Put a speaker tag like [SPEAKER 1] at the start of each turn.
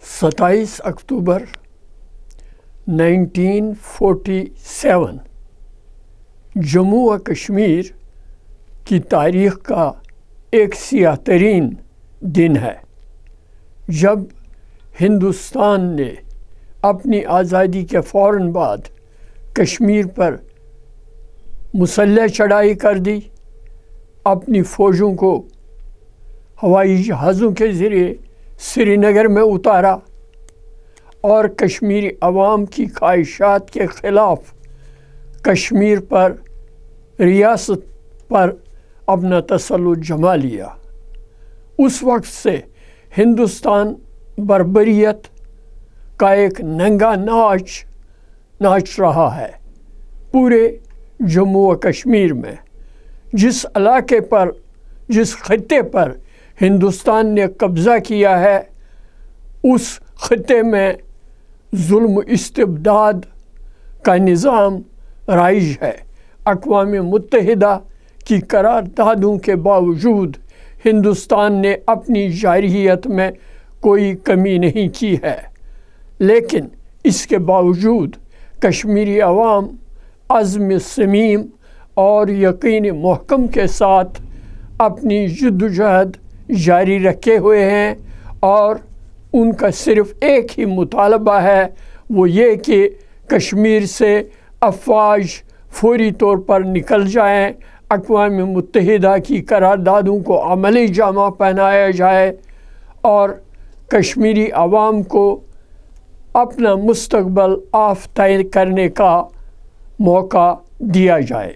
[SPEAKER 1] 27 اکتوبر 1947 جموں و کشمیر کی تاریخ کا ایک سیاہ ترین دن ہے، جب ہندوستان نے اپنی آزادی کے فوراً بعد کشمیر پر مسلح چڑھائی کر دی، اپنی فوجوں کو ہوائی جہازوں کے ذریعے سری نگر میں اتارا اور کشمیری عوام کی خواہشات کے خلاف کشمیر پر ریاست پر اپنا تسلط جما لیا۔ اس وقت سے ہندوستان بربریت کا ایک ننگا ناچ رہا ہے۔ پورے جموں و کشمیر میں جس علاقے پر، جس خطے پر ہندوستان نے قبضہ کیا ہے، اس خطے میں ظلم و استبداد کا نظام رائج ہے۔ اقوام متحدہ کی قراردادوں کے باوجود ہندوستان نے اپنی جارحیت میں کوئی کمی نہیں کی ہے، لیکن اس کے باوجود کشمیری عوام عزم صمیم اور یقین محکم کے ساتھ اپنی جدوجہد جاری رکھے ہوئے ہیں، اور ان کا صرف ایک ہی مطالبہ ہے، وہ یہ کہ کشمیر سے افواج فوری طور پر نکل جائیں، اقوام متحدہ کی قراردادوں کو عملی جامہ پہنایا جائے اور کشمیری عوام کو اپنا مستقبل طے کرنے کا موقع دیا جائے۔